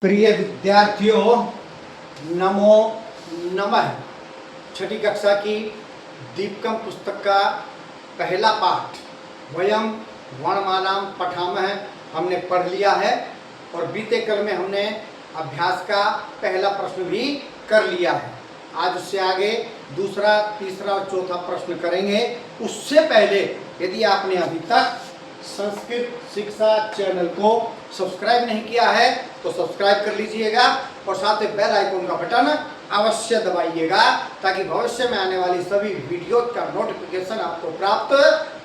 प्रिय विद्यार्थियों, नमो नमः। छठी कक्षा की दीपकम पुस्तक का पहला पाठ वयम वर्णमालां पठामः हमने पढ़ लिया है और बीते कल में हमने अभ्यास का पहला प्रश्न भी कर लिया है। आज उससे आगे दूसरा, तीसरा और चौथा प्रश्न करेंगे। उससे पहले यदि आपने अभी तक संस्कृत शिक्षा चैनल को सब्सक्राइब नहीं किया है तो सब्सक्राइब कर लीजिएगा और साथ ही बेल आइकन का बटन अवश्य दबाइएगा ताकि भविष्य में आने वाली सभी वीडियो का नोटिफिकेशन आपको प्राप्त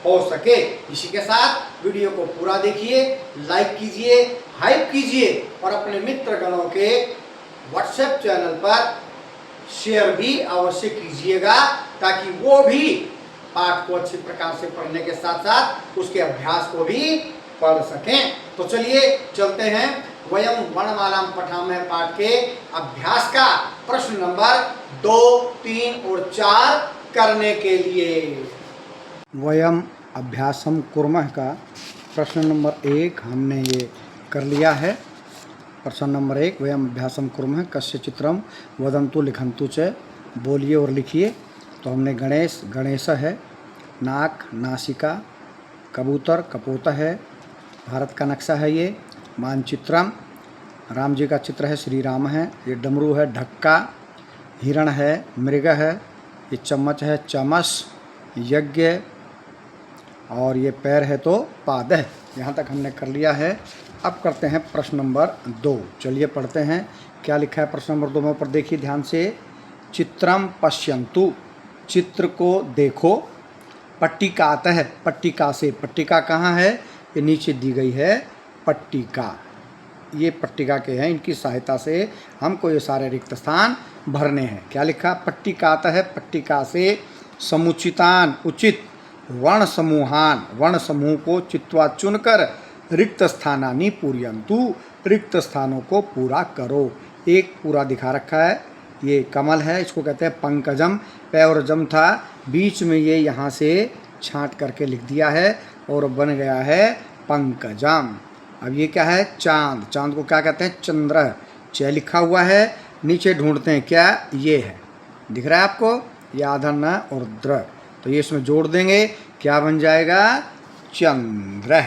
हो सके। इसी के साथ वीडियो को पूरा देखिए, लाइक कीजिए, हाइप कीजिए और अपने मित्र गणों के व्हाट्सएप चैनल पर शेयर भी अवश्य कीजिएगा ताकि वो भी पाठ को अच्छे प्रकार से पढ़ने के साथ साथ उसके अभ्यास को भी पढ़ सकें। तो चलिए चलते हैं वयम वर्णमालां पठामः पाठ के अभ्यास का प्रश्न नंबर 2, 3 और 4 करने के लिए। वयम अभ्यासम कुर्मः का प्रश्न नंबर 1 हमने ये कर लिया है। प्रश्न नंबर 1 वयम अभ्यासम कुर्मः कस्य चित्रम वदन्तु लिखन्तु च, बोलिए और लिखिए। तो हमने गणेश, गणेश है, नाक, नासिका, कबूतर, कपोता है, भारत का नक्शा है ये, मानचित्रम, राम जी का चित्र है, श्री राम है, ये डमरू है, ढक्का, हिरण है, मृग है, ये चम्मच है, चमस, यज्ञ, और ये पैर है तो पाद है। यहाँ तक हमने कर लिया है। अब करते हैं प्रश्न नंबर 2। चलिए पढ़ते हैं क्या लिखा है प्रश्न नंबर 2 में। ऊपर देखिए ध्यान से, चित्रम पश्यन्तु, चित्र को देखो, पट्टिकातः, पट्टिका से, पट्टिका कहाँ है, ये नीचे दी गई है पट्टिका, ये पट्टिका के हैं, इनकी सहायता से हमको ये सारे रिक्त स्थान भरने हैं। क्या लिखा, पट्टिकातः, पट्टिका से, समुचितान, उचित, वर्ण समूहान, वर्ण समूह को, चित्वा चुनकर, रिक्त स्थानानि पूरयन्तु, रिक्त स्थानों को पूरा करो। एक पूरा दिखा रखा है, ये कमल है, इसको कहते हैं पंकजम, पै और जम था, बीच में ये यहाँ से छांट करके लिख दिया है और बन गया है पंकजम। अब ये क्या है, चांद, चांद को क्या कहते हैं, चंद्र, च लिखा हुआ है, नीचे ढूंढते हैं क्या, ये है, दिख रहा है आपको, ये आधा न और द्र, तो ये इसमें जोड़ देंगे, क्या बन जाएगा, चंद्र।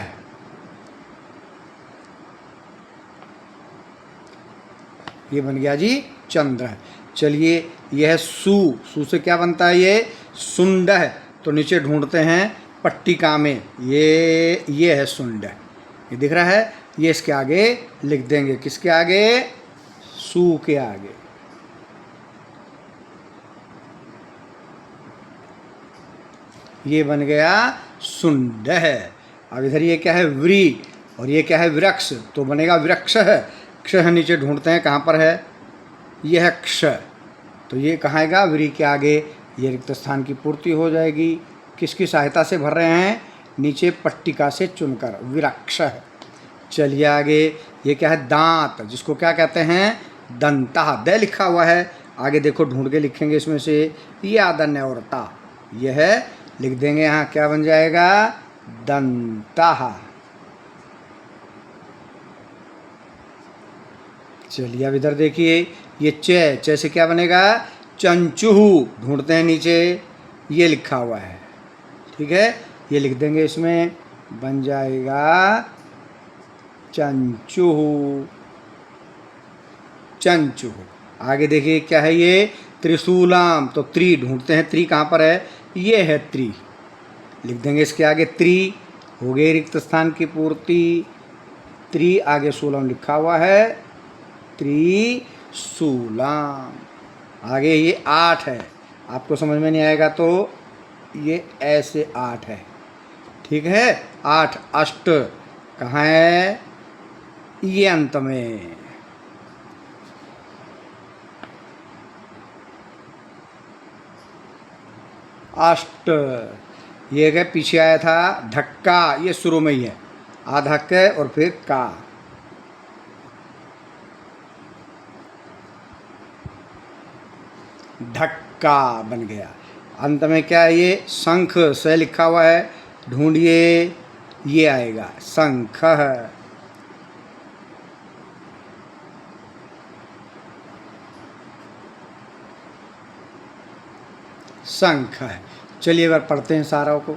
ये बन गया जी चंद्र। चलिए यह है सु, सु से क्या बनता है, ये सुंड है, तो नीचे ढूंढते हैं पट्टिका में, ये है सुंड, ये दिख रहा है, ये इसके आगे लिख देंगे, किसके आगे, सु के आगे। ये बन गया सुंड है। अब इधर ये क्या है, व्री, और ये क्या है, वृक्ष, तो बनेगा वृक्ष है, क्ष है, नीचे ढूंढते हैं कहाँ पर है, ये है क्ष, तो ये कहाँ आएगा, व्री के आगे, ये रिक्त स्थान की पूर्ति हो जाएगी। किसकी सहायता से भर रहे हैं, नीचे पट्टिका से चुनकर, वृक्ष है। चलिए आगे, ये क्या है, दांत, जिसको क्या कहते हैं, दंता, द लिखा हुआ है, आगे देखो ढूंढ के लिखेंगे इसमें से, ये आदन्य और ता, ये है, लिख देंगे यहाँ, क्या बन जाएगा, दंता। चलिए अब इधर देखिए, ये च से क्या बनेगा, चंचुहू, ढूंढते हैं नीचे, ये लिखा हुआ है, ठीक है, ये लिख देंगे इसमें, बन जाएगा चंचुहू, चंचुहू। आगे देखिए क्या है, ये त्रिशूलम, तो त्रि, ढूंढते हैं त्रि कहाँ पर है, ये है त्रि, लिख देंगे इसके आगे त्रि, हो गए रिक्त स्थान की पूर्ति, त्रि आगे शूलम लिखा हुआ है, त्रिशूलम। आगे ये 8 है, आपको समझ में नहीं आएगा तो ये ऐसे 8 है, ठीक है, 8, अष्ट कहाँ है, ये अंत में, अष्ट। ये क्या पीछे आया था, ढक्का, ये शुरू में ही है, आधा क और फिर का, ढक्का बन गया। अंत में क्या है, ये शंख, से लिखा हुआ है, ढूंढिए, ये आएगा शंख। शंख है। चलिए एक बार पढ़ते हैं सारों को।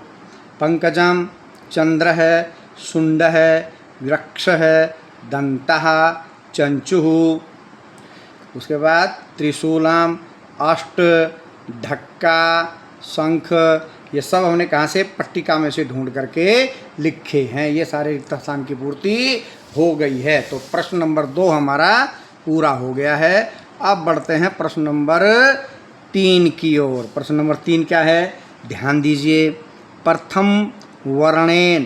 पंकजम चंद्र है, शुंड है, वृक्ष है, दंतः चंचुः। उसके बाद त्रिशूलम, अष्ट, ढक्का, शंख। ये सब हमने कहाँ से, पट्टिका में से ढूंढ करके लिखे हैं। ये सारे रिक्त स्थान की पूर्ति हो गई है। तो प्रश्न नंबर 2 हमारा पूरा हो गया है। अब बढ़ते हैं प्रश्न नंबर 3 की ओर। प्रश्न नंबर 3 क्या है, ध्यान दीजिए। प्रथम वर्णेन,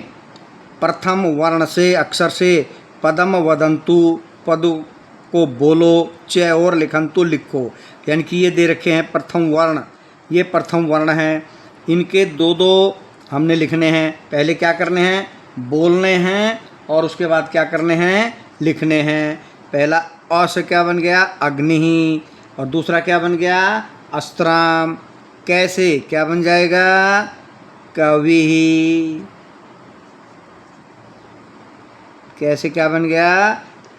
प्रथम वर्ण से, अक्षर से पदम वदंतु, पद को बोलो, च और लिखंतु लिखो। यानी कि ये दे रखे हैं प्रथम वर्ण, ये प्रथम वर्ण हैं, इनके दो दो हमने लिखने हैं। पहले क्या करने हैं, बोलने हैं, और उसके बाद क्या करने हैं, लिखने हैं। पहला अ से क्या बन गया, अग्नि, और दूसरा क्या बन गया, अस्त्राम। कैसे, क्या बन जाएगा, कवि। कैसे क्या बन गया,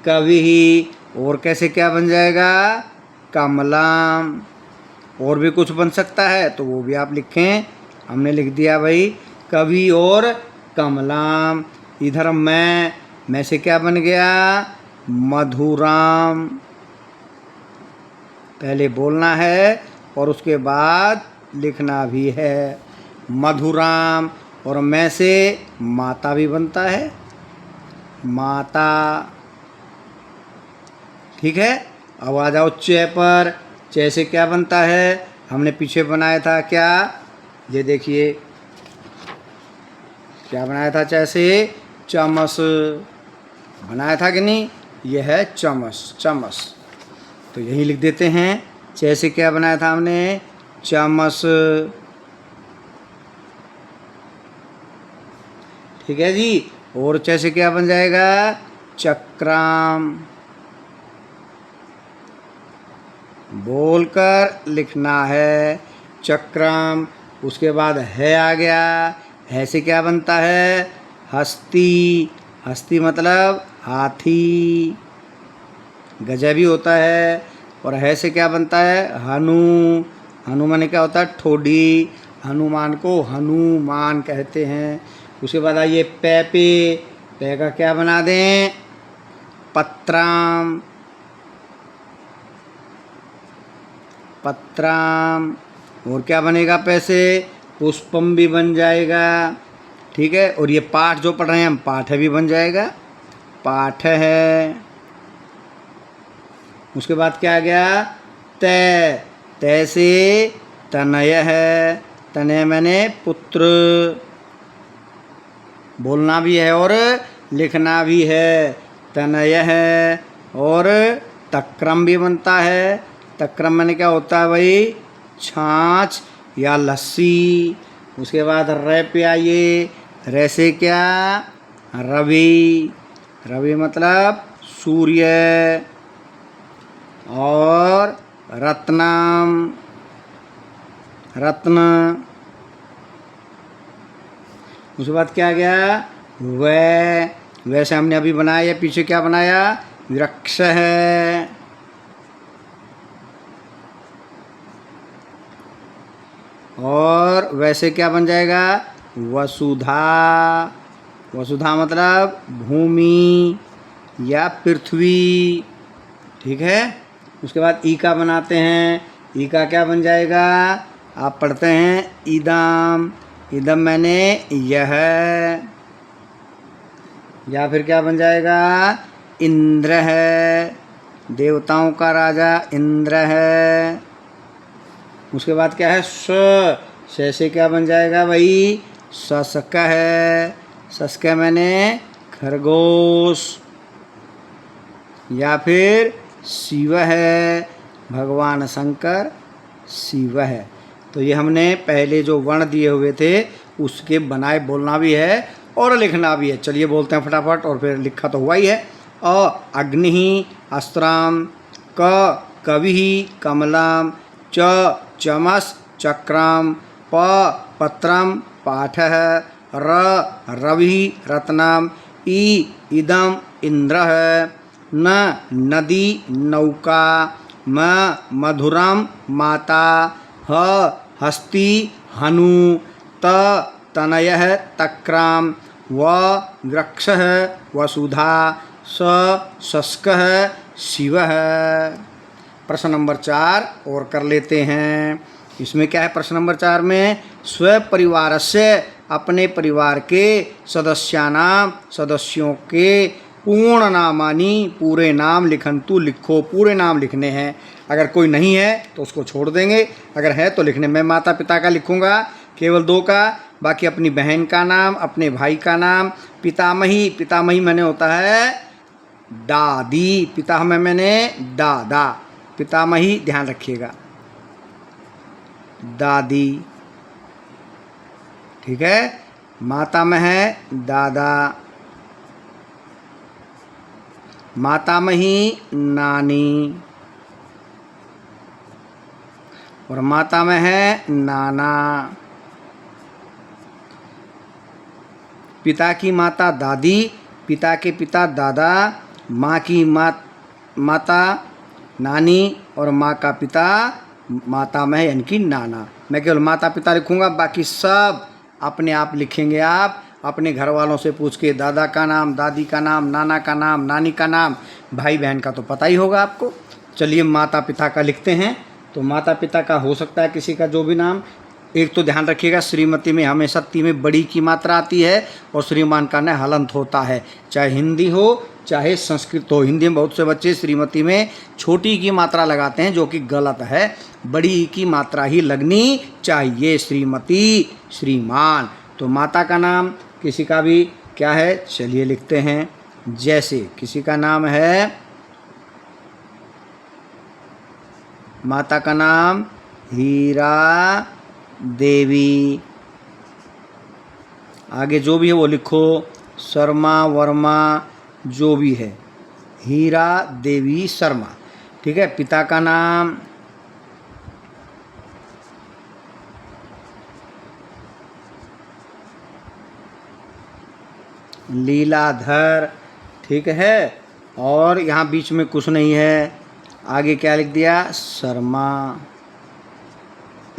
कवि। और कैसे क्या बन जाएगा, कमलाम। और भी कुछ बन सकता है तो वो भी आप लिखें। हमने लिख दिया भाई, कवि और कमलाम। इधर मैं से क्या बन गया, मधुराम। पहले बोलना है और उसके बाद लिखना भी है, मधुराम। और मैं से माता भी बनता है, माता। ठीक है। अब आ जाओ च पर। च से क्या बनता है, हमने पीछे बनाया था क्या, ये देखिए क्या बनाया था, च से चमस बनाया था कि नहीं, यह है चमस, चमस। तो यही लिख देते हैं। च से क्या बनाया था हमने, चमस। ठीक है जी। और च से क्या बन जाएगा, चक्राम। बोलकर लिखना है, चक्राम। उसके बाद है आ गया, है से क्या बनता है, हस्ती। हस्ती मतलब हाथी, गजा भी होता है। और है से क्या बनता है, हनु। हनु माने क्या होता है, ठोडी। हनुमान को हनुमान कहते हैं। उसके बाद आइए पे का क्या बना दें, पत्राम, पत्राम। और क्या बनेगा, पैसे, पुष्पम भी बन जाएगा। ठीक है। और ये पाठ जो पढ़ रहे हैं हम, पाठ भी बन जाएगा, पाठ है। उसके बाद क्या आ गया, तय। तय से तनय है, तनय मैंने पुत्र। बोलना भी है और लिखना भी है, तनय है। और तक्रम भी बनता है। तक्रम मैंने क्या होता है भाई, छाछ या लस्सी। उसके बाद रे पे आइए। रे से क्या, रवि। रवि मतलब सूर्य। और रत्नाम, रत्न। उसके बाद क्या आ गया, वैसे हमने अभी बनाया, पीछे क्या बनाया, वृक्ष है। और वैसे क्या बन जाएगा, वसुधा। वसुधा मतलब भूमि या पृथ्वी। ठीक है। उसके बाद ई का बनाते हैं। ई का क्या बन जाएगा, आप पढ़ते हैं, इदम। इदम मैंने यह। या फिर क्या बन जाएगा, इंद्र है, देवताओं का राजा इंद्र है। उसके बाद क्या है, से क्या बन जाएगा भाई, सस्क है। सस्क मैंने खरगोश। या फिर शिव है, भगवान शंकर शिव है। तो ये हमने पहले जो वर्ण दिए हुए थे उसके बनाए, बोलना भी है और लिखना भी है। चलिए बोलते हैं फटाफट, और फिर लिखा तो हुआ ही है। अग्नि, अस्त्राम। क कवि, कमलाम। च चमस, चक्राम। पत्रम, पाठः। रवि, रत्नाम। इदम, इंद्र है। नदी, नौका। मधुरम, माता। हस्ती हनु त तनयः तक्राम व वृक्षः वसुधा स शस्कः शिवः। प्रश्न नंबर 4 और कर लेते हैं। इसमें क्या है प्रश्न नंबर 4 में, स्व परिवारस्य अपने परिवार के सदस्यों के पूर्ण नामानी पूरे नाम लिखंतु लिखो। पूरे नाम लिखने हैं, अगर कोई नहीं है तो उसको छोड़ देंगे, अगर है तो लिखने। मैं माता पिता का लिखूंगा केवल 2 का, बाकी अपनी बहन का नाम, अपने भाई का नाम, पितामही, पितामही मैंने होता है दादी, पिता में मैंने दादा, पितामही ध्यान रखिएगा, दादी, ठीक है। माता में है दादा, मातामही नानी, और माता में है नाना। पिता की माता दादी, पिता के पिता दादा, माँ की माता नानी, और माँ का पिता माता में यानी कि नाना। मैं केवल माता पिता लिखूंगा, बाकी सब अपने आप लिखेंगे। आप अपने घर वालों से पूछ के, दादा का नाम, दादी का नाम, नाना का नाम, नानी का नाम, भाई बहन का तो पता ही होगा आपको। चलिए माता पिता का लिखते हैं। तो माता पिता का हो सकता है किसी का जो भी नाम। एक तो ध्यान रखिएगा, श्रीमती में हमेशा ती में बड़ी की मात्रा आती है और श्रीमान का न हलंत होता है, चाहे हिंदी हो चाहे संस्कृत हो। हिंदी में बहुत से बच्चे श्रीमती में छोटी की मात्रा लगाते हैं, जो कि गलत है। बड़ी की मात्रा ही लगनी चाहिए, श्रीमती, श्रीमान। तो माता का नाम किसी का भी क्या है, चलिए लिखते हैं। जैसे किसी का नाम है, माता का नाम हीरा देवी, आगे जो भी है वो लिखो, शर्मा वर्मा जो भी है, हीरा देवी शर्मा, ठीक है। पिता का नाम लीलाधर, ठीक है। और यहाँ बीच में कुछ नहीं है, आगे क्या लिख दिया, शर्मा,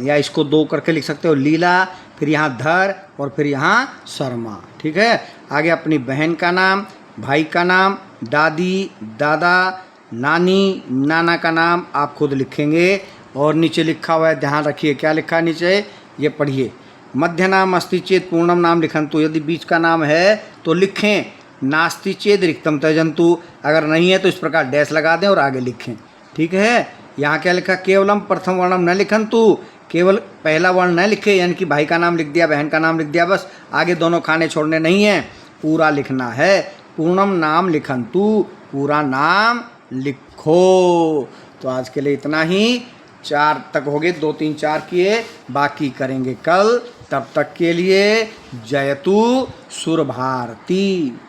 या इसको 2 करके लिख सकते हो, लीला, फिर यहाँ धर और फिर यहाँ शर्मा, ठीक है। आगे अपनी बहन का नाम, भाई का नाम, दादी, दादा, नानी, नाना का नाम आप खुद लिखेंगे। और नीचे लिखा हुआ है, ध्यान रखिए क्या लिखा है नीचे, ये पढ़िए। मध्य नाम अस्ति चेत पूर्णम नाम लिखंतु, यदि बीच का नाम है तो लिखें, नास्ति चेत रिक्तम त्यजंतु, अगर नहीं है तो इस प्रकार डैश लगा दें और आगे लिखें, ठीक है। यहाँ क्या लिखा, केवलम प्रथम वर्णम न लिखंतु, केवल पहला वर्ण न लिखे, यानी कि भाई का नाम लिख दिया, बहन का नाम लिख दिया, बस आगे दोनों खाने छोड़ने नहीं है, पूरा लिखना है। पूर्णम नाम लिखंतु, पूरा नाम लिखो। तो आज के लिए इतना ही, 4 तक हो गए, 2 3 4 किए, बाकी करेंगे कल। तब तक के लिए जयतु सुर भारती।